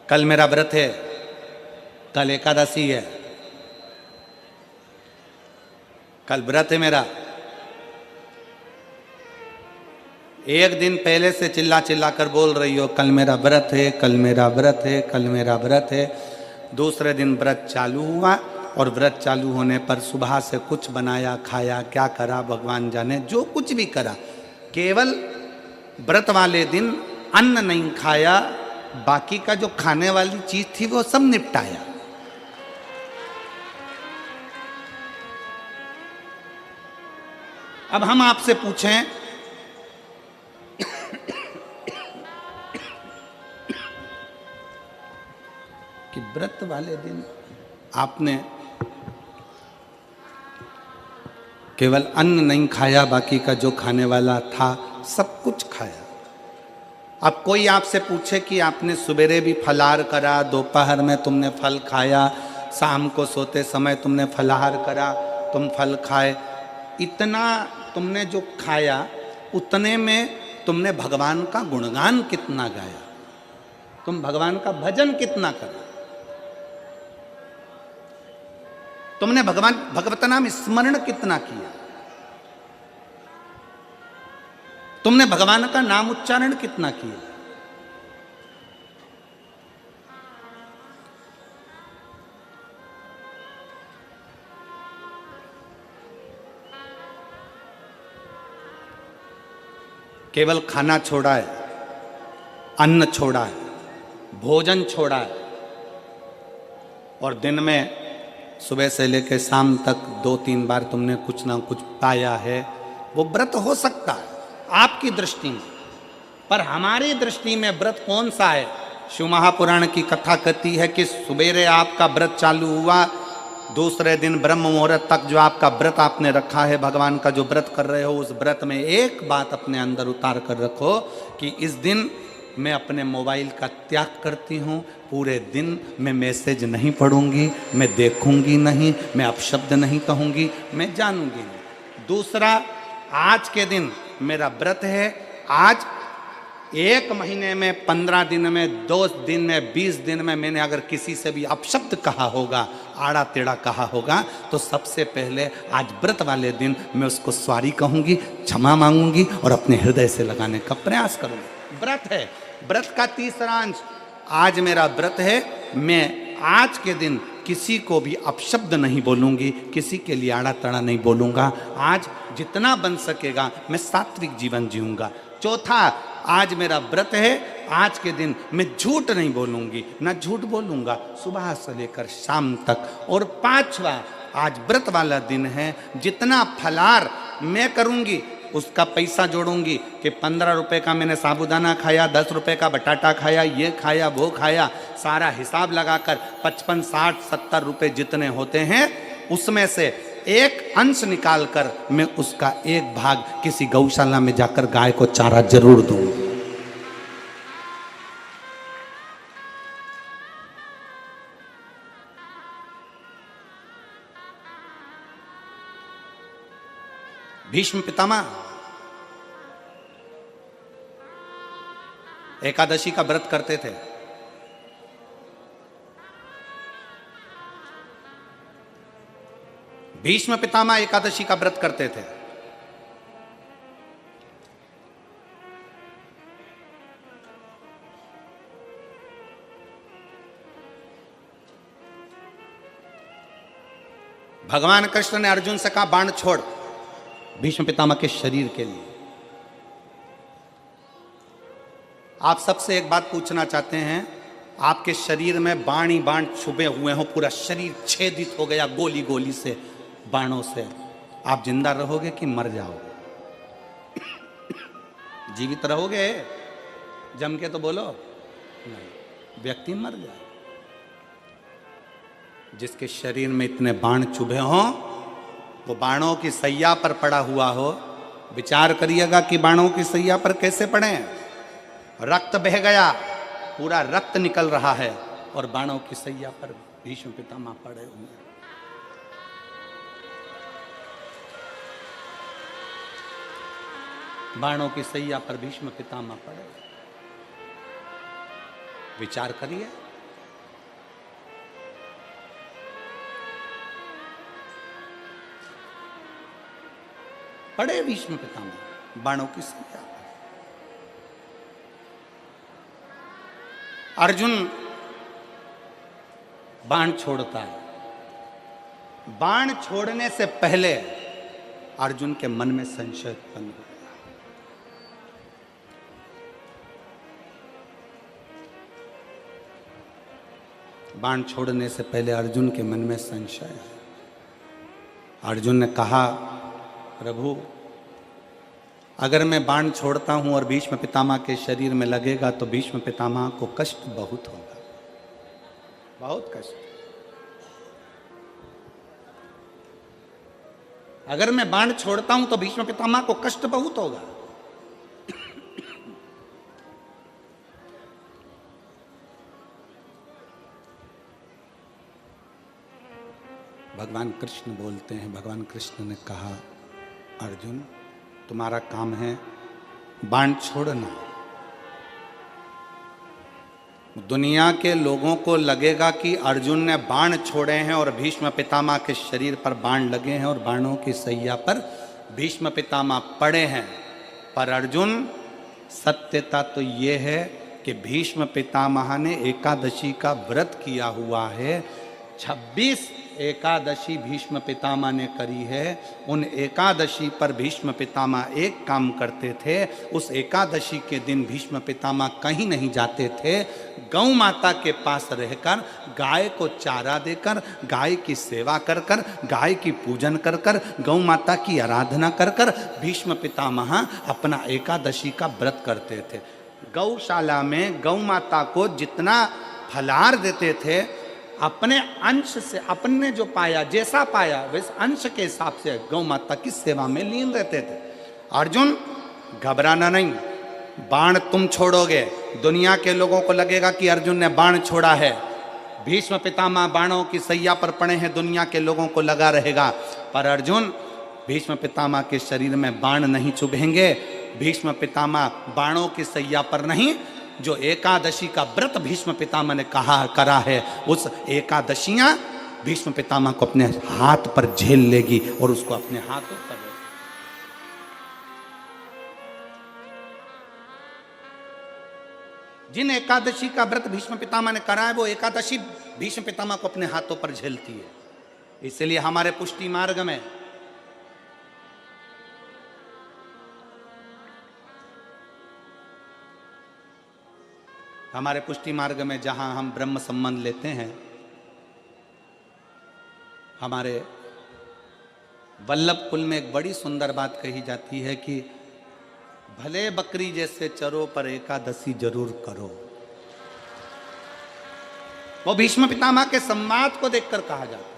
कल मेरा व्रत है, कल एकादशी है, कल व्रत है मेरा। एक दिन पहले से चिल्ला चिल्ला कर बोल रही हो कल मेरा व्रत है, कल मेरा व्रत है, कल मेरा व्रत है। दूसरे दिन व्रत चालू हुआ और व्रत चालू होने पर सुबह से कुछ बनाया खाया, क्या करा भगवान जाने, जो कुछ भी करा, केवल व्रत वाले दिन अन्न नहीं खाया, बाकी का जो खाने वाली चीज थी वो सब निपटाया। अब हम आपसे पूछें कि व्रत वाले दिन आपने केवल अन्न नहीं खाया, बाकी का जो खाने वाला था सब कुछ खाया। अब कोई आपसे पूछे कि आपने सवेरे भी फलाहार करा, दोपहर में तुमने फल खाया, शाम को सोते समय तुमने फलाहार करा, तुम फल खाए, इतना तुमने जो खाया उतने में तुमने भगवान का गुणगान कितना गाया, तुम भगवान का भजन कितना करा, तुमने भगवत नाम स्मरण कितना किया, तुमने भगवान का नाम उच्चारण कितना किया। केवल खाना छोड़ा है, अन्न छोड़ा है, भोजन छोड़ा है, और दिन में सुबह से लेकर शाम तक 2-3 बार तुमने कुछ ना कुछ पाया है, वो व्रत हो सकता है आपकी दृष्टि में, पर हमारी दृष्टि में व्रत कौन सा है। शिव महापुराण की कथा कहती है कि सुबेरे आपका व्रत चालू हुआ, दूसरे दिन ब्रह्म मुहूर्त तक जो आपका व्रत आपने रखा है, भगवान का जो व्रत कर रहे हो, उस व्रत में एक बात अपने अंदर उतार कर रखो कि इस दिन मैं अपने मोबाइल का त्याग करती हूँ, पूरे दिन मैं मैसेज नहीं पढ़ूंगी, मैं देखूंगी नहीं, मैं अपशब्द नहीं कहूंगी, मैं जानूंगी नहीं। दूसरा, आज के दिन मेरा व्रत है, आज 1 महीने में, 15 दिन में, 2 दिन में, 20 दिन में मैंने अगर किसी से भी अपशब्द कहा होगा, आड़ा टेढ़ा कहा होगा, तो सबसे पहले आज व्रत वाले दिन मैं उसको सॉरी कहूंगी, क्षमा मांगूंगी और अपने हृदय से लगाने का प्रयास करूंगी। व्रत है, व्रत का तीसरा अंश, आज मेरा व्रत है, मैं आज के दिन किसी को भी अपशब्द नहीं बोलूंगी, किसी के लिए आड़ा तड़ा नहीं बोलूंगा, आज जितना बन सकेगा मैं सात्विक जीवन जीऊंगा। चौथा, आज मेरा व्रत है, आज के दिन मैं झूठ नहीं बोलूंगी, ना झूठ बोलूंगा सुबह से लेकर शाम तक। और 5वां, आज व्रत वाला दिन है, जितना फलाहार मैं करूंगी उसका पैसा जोड़ूंगी कि 15 रुपए का मैंने साबूदाना खाया, 10 रुपए का बटाटा खाया, ये खाया, वो खाया, सारा हिसाब लगाकर 55, 60, 70 रुपए जितने होते हैं उसमें से एक अंश निकालकर मैं उसका एक भाग किसी गौशाला में जाकर गाय को चारा जरूर दूंगी। भीष्म पितामह एकादशी का व्रत करते थे। भीष्म पितामह एकादशी का व्रत करते थे। भगवान कृष्ण ने अर्जुन से कहा बाण छोड़, भीष्म पितामह के शरीर के लिए। आप सबसे एक बात पूछना चाहते हैं, आपके शरीर में बाण ही बाण छुपे हुए हो, पूरा शरीर छेदित हो गया गोली गोली से, बाणों से, आप जिंदा रहोगे कि मर जाओगे? जीवित रहोगे? जम के तो बोलो नहीं, व्यक्ति मर जाए। जिसके शरीर में इतने बाण चुभे हों, वो बाणों की सैया पर पड़ा हुआ हो, विचार करिएगा कि बाणों की सैया पर कैसे पड़े। रक्त बह गया, पूरा रक्त निकल रहा है और बाणों की सैया पर भीष्म पितामह पड़े हुए हैं। बाणों की सैया पर भीष्म पितामह पड़े। विचार करिए, पड़े भीष्म पितामह बाणों की संख्या। अर्जुन बाण छोड़ता है। बाण छोड़ने से पहले अर्जुन के मन में संशय उत्पन्न हो गया। बाण छोड़ने से पहले अर्जुन के मन में संशय है। अर्जुन ने कहा, प्रभु अगर मैं बाण छोड़ता हूं और भीष्म पितामह के शरीर में लगेगा तो भीष्म पितामह को कष्ट बहुत होगा, बहुत कष्ट। अगर मैं बाण छोड़ता हूं तो भीष्म पितामह को कष्ट बहुत होगा। भगवान कृष्ण बोलते हैं, भगवान कृष्ण ने कहा, अर्जुन तुम्हारा काम है बाण छोड़ना। दुनिया के लोगों को लगेगा कि अर्जुन ने बाण छोड़े हैं और भीष्म पितामह के शरीर पर बाण लगे हैं और बाणों की सैया पर भीष्म पितामह पड़े हैं। पर अर्जुन, सत्यता तो ये है कि भीष्म पितामह ने एकादशी का व्रत किया हुआ है। 26 एकादशी भीष्म पितामह ने करी है। उन एकादशी पर भीष्म पितामह एक काम करते थे। उस एकादशी के दिन भीष्म पितामह कहीं नहीं जाते थे। गौ माता के पास रहकर गाय को चारा देकर, गाय की सेवा कर कर, गाय की पूजन कर कर, गौ माता की आराधना कर कर भीष्म पितामह अपना एकादशी का व्रत करते थे। गौशाला में गौ माता को जितना फलाहार देते थे, अपने अंश से, अपने जो पाया, जैसा पाया वैसे अंश के हिसाब से गौ माता की सेवा में लीन रहते थे। अर्जुन घबराना नहीं, बाण तुम छोड़ोगे, दुनिया के लोगों को लगेगा कि अर्जुन ने बाण छोड़ा है। भीष्म पितामह बाणों की सैया पर पड़े हैं, दुनिया के लोगों को लगा रहेगा। पर अर्जुन, भीष्म पितामह के शरीर में बाण नहीं चुभेंगे। भीष्म पितामह बाणों की सैया पर नहीं, जो एकादशी का व्रत भीष्म पितामह ने करा है, उस एकादशियां भीष्म पितामह को अपने हाथ पर झेल लेगी और उसको अपने हाथों पर। जिन एकादशी का व्रत भीष्म पितामह ने करा है, वो एकादशी भीष्म पितामह को अपने हाथों पर झेलती है। इसलिए हमारे पुष्टि मार्ग में जहां हम ब्रह्म संबंध लेते हैं, हमारे वल्लभ कुल में एक बड़ी सुंदर बात कही जाती है कि भले बकरी जैसे चरो पर एकादशी जरूर करो। वो भीष्म पितामह के संवाद को देखकर कहा जाता है।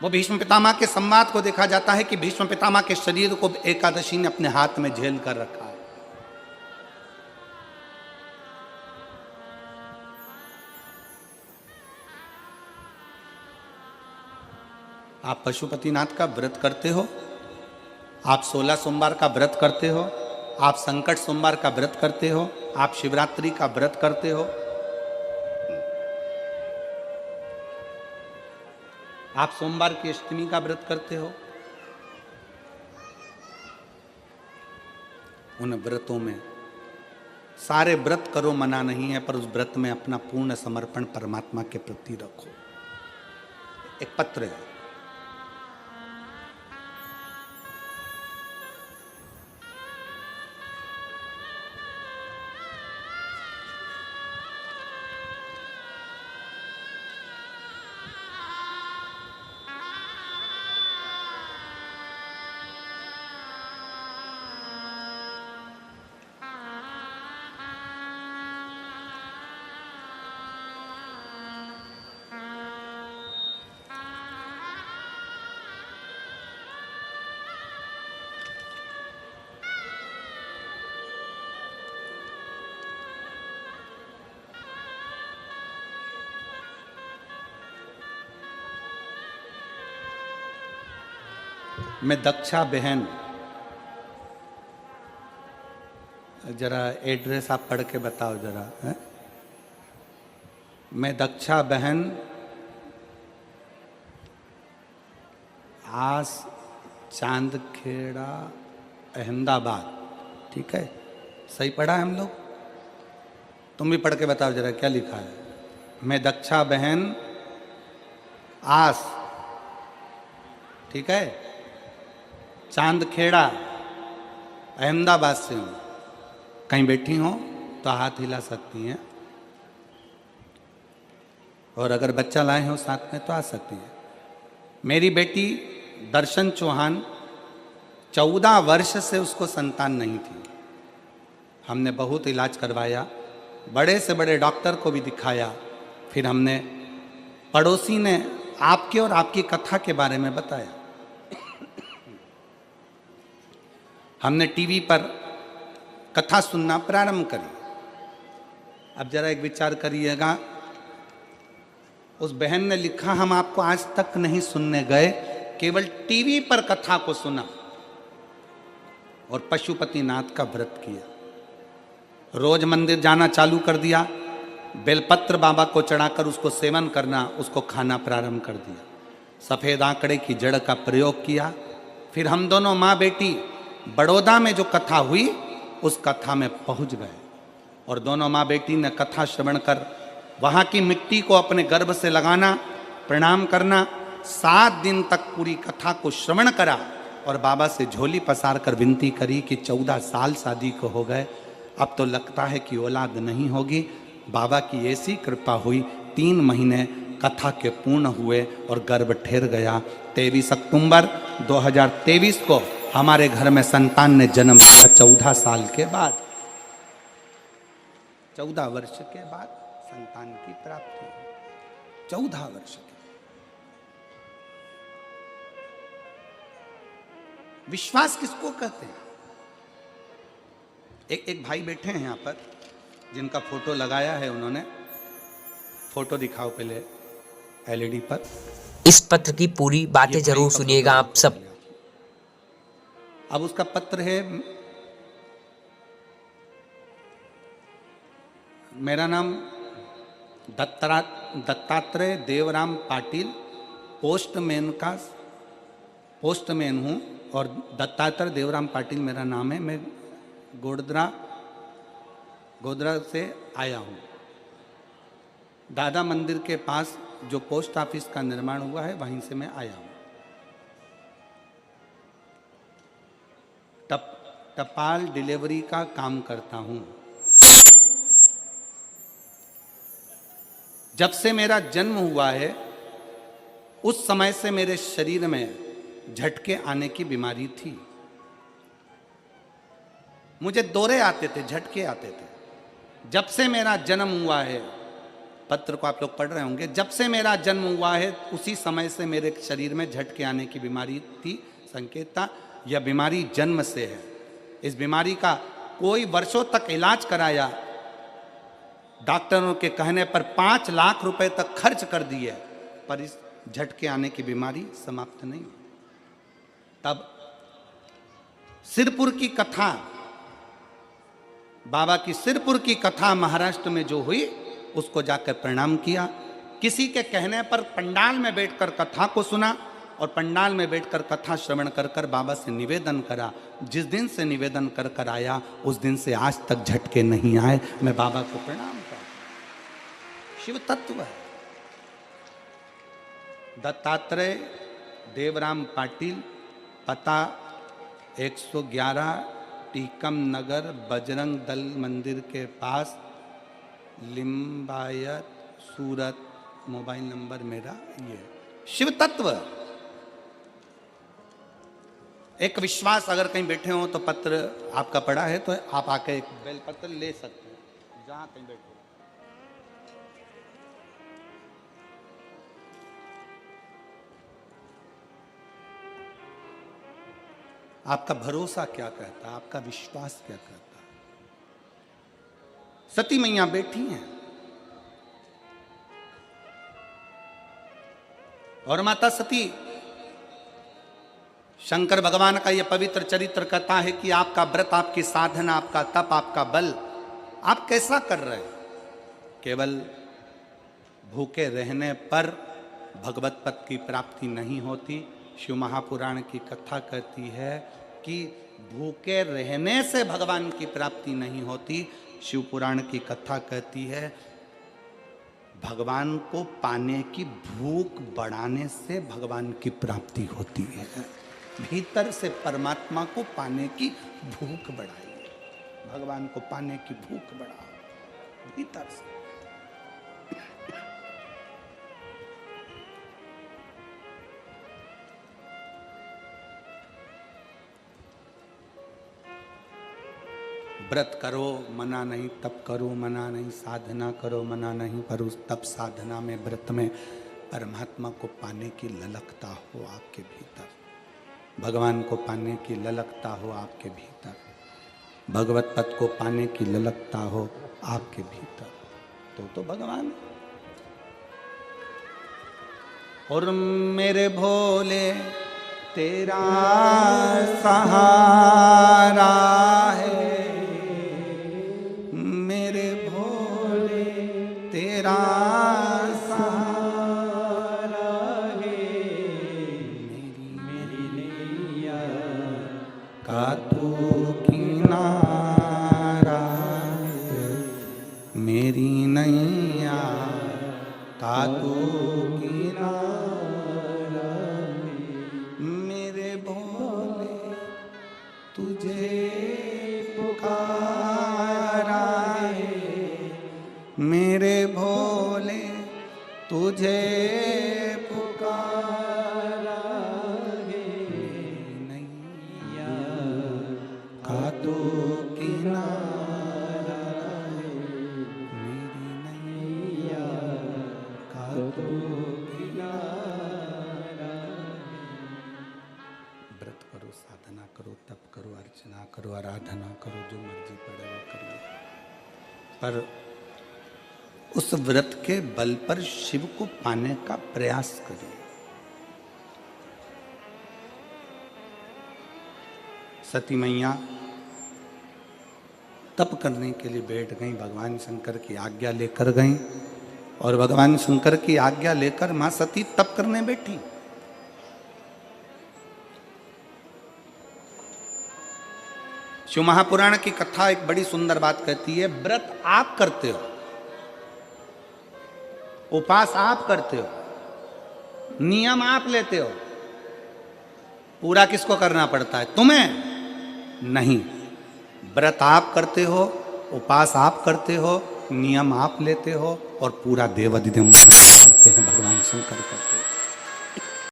वो भीष्म पितामह के संवाद को देखा जाता है कि भीष्म पितामह के शरीर को एकादशी ने अपने हाथ में झेल कर रखा है। आप पशुपतिनाथ का व्रत करते हो, आप 16 सोमवार का व्रत करते हो, आप संकट सोमवार का व्रत करते हो, आप शिवरात्रि का व्रत करते हो, आप सोमवार की अष्टमी का व्रत करते हो। उन व्रतों में सारे व्रत करो मना नहीं है, पर उस व्रत में अपना पूर्ण समर्पण परमात्मा के प्रति रखो। एक पत्र है, मैं दक्षा बहन, जरा एड्रेस आप पढ़ के बताओ जरा है? मैं दक्षा बहन आस चांदखेड़ा अहमदाबाद, ठीक है, सही पढ़ा है हम लोग? तुम भी पढ़ के बताओ जरा क्या लिखा है। मैं दक्षा बहन आस, ठीक है, चांदखेड़ा अहमदाबाद से हूँ। कहीं बैठी हो तो हाथ हिला सकती हैं, और अगर बच्चा लाए हो साथ में तो आ सकती है। मेरी बेटी दर्शन चौहान, 14 वर्ष से उसको संतान नहीं थी। हमने बहुत इलाज करवाया, बड़े से बड़े डॉक्टर को भी दिखाया। फिर हमने, पड़ोसी ने आपके और आपकी कथा के बारे में बताया। हमने टीवी पर कथा सुनना प्रारंभ करी। अब जरा एक विचार करिएगा, उस बहन ने लिखा हम आपको आज तक नहीं सुनने गए, केवल टीवी पर कथा को सुना और पशुपतिनाथ का व्रत किया। रोज मंदिर जाना चालू कर दिया, बेलपत्र बाबा को चढ़ाकर उसको सेवन करना, उसको खाना प्रारंभ कर दिया। सफ़ेद आंकड़े की जड़ का प्रयोग किया। फिर हम दोनों माँ बेटी बड़ौदा में जो कथा हुई उस कथा में पहुंच गए, और दोनों माँ बेटी ने कथा श्रवण कर वहाँ की मिट्टी को अपने गर्भ से लगाना, प्रणाम करना, 7 दिन तक पूरी कथा को श्रवण करा और बाबा से झोली पसार कर विनती करी कि 14 साल शादी को हो गए, अब तो लगता है कि औलाद नहीं होगी। बाबा की ऐसी कृपा हुई, 3 महीने कथा के पूर्ण हुए और गर्भ ठहर गया। 23 अक्टूबर 2023 को हमारे घर में संतान ने जन्म लिया, 14 साल के बाद, 14 वर्ष के बाद संतान की प्राप्ति, 14 वर्ष के। विश्वास किसको कहते हैं? एक भाई बैठे हैं यहाँ पर, जिनका फोटो लगाया है उन्होंने। फोटो दिखाओ पहले एलईडी पर। इस पत्र की पूरी बातें जरूर सुनिएगा आप सब। अब उसका पत्र है, मेरा नाम दत्तात्रेय देवराम पाटिल, पोस्टमैन हूँ, और दत्तात्रेय देवराम पाटिल मेरा नाम है। मैं गोदरा से आया हूँ। दादा मंदिर के पास जो पोस्ट ऑफिस का निर्माण हुआ है वहीं से मैं आया हूँ। टपाल डिलीवरी का काम करता हूँ। जब से मेरा जन्म हुआ है उस समय से मेरे शरीर में झटके आने की बीमारी थी। मुझे दौरे आते थे, झटके आते थे। जब से मेरा जन्म हुआ है, पत्र को आप लोग पढ़ रहे होंगे, जब से मेरा जन्म हुआ है उसी समय से मेरे शरीर में झटके आने की बीमारी थी। संकेत था, यह बीमारी जन्म से है। इस बीमारी का कोई वर्षों तक इलाज कराया, डॉक्टरों के कहने पर 5 लाख रुपए तक खर्च कर दिए, पर इस झटके आने की बीमारी समाप्त नहीं। तब सिरपुर की कथा, बाबा की सिरपुर की कथा महाराष्ट्र में जो हुई उसको जाकर प्रणाम किया। किसी के कहने पर पंडाल में बैठकर कथा को सुना और पंडाल में बैठकर कथा श्रवण कर कर बाबा से निवेदन करा। जिस दिन से निवेदन कर कर आया उस दिन से आज तक झटके नहीं आए। मैं बाबा को प्रणाम करता हूं। शिव तत्व है। दत्तात्रेय देवराम पाटिल, पता 111 टीकम नगर, बजरंग दल मंदिर के पास, लिम्बायत, सूरत। मोबाइल नंबर मेरा ये। शिव तत्व एक विश्वास। अगर कहीं बैठे हो तो पत्र आपका पड़ा है तो आप आके एक बेल पत्र ले सकते हैं जहां कहीं बैठे। आपका भरोसा क्या कहता है, आपका विश्वास क्या कहता है? सती मैया बैठी हैं और माता सती, शंकर भगवान का यह पवित्र चरित्र कहता है कि आपका व्रत, आपकी साधना, आपका तप, आपका बल आप कैसा कर रहे हैं? केवल भूखे रहने पर भगवत पद की प्राप्ति नहीं होती, शिव महापुराण की कथा कहती है कि भूखे रहने से भगवान की प्राप्ति नहीं होती। शिव पुराण की कथा कहती है भगवान को पाने की भूख बढ़ाने से भगवान की प्राप्ति होती है। भीतर से परमात्मा को पाने की भूख बढ़ाइए, भगवान को पाने की भूख बढ़ाओ भीतर से। व्रत करो मना नहीं, तप करो मना नहीं, साधना करो मना नहीं, पर उस तप साधना में व्रत में परमात्मा को पाने की ललकता हो आपके भीतर, भगवान को पाने की ललकता हो आपके भीतर, भगवत पद को पाने की ललकता हो आपके भीतर, तो भगवान। और मेरे भोले तेरा सहारा है, मेरे भोले तेरा सहारा है, मेरी नैया का तू किनारा है, मेरी नैया का तू किनारा है, मेरे भोले तुझे पुकारा है, मेरे भोले तुझे पुकारा है, नैया का तू किनारा है, मेरी नैया का तू किनारा है। व्रत करो, साधना करो, तप करो, अर्चना करो, आराधना करो, जो मर्जी पड़े वो करिए, पर उस व्रत के बल पर शिव को पाने का प्रयास करिए। सती मैया तप करने के लिए बैठ गई, भगवान शंकर की आज्ञा लेकर गई, और भगवान शंकर की आज्ञा लेकर मां सती तप करने बैठी। शिव महापुराण की कथा एक बड़ी सुंदर बात कहती है, व्रत आप करते हो, उपास आप करते हो, नियम आप लेते हो, पूरा किसको करना पड़ता है? तुम्हें नहीं। व्रत आप करते हो, उपास आप करते हो, नियम आप लेते हो, और पूरा देव अधिदेव करते हैं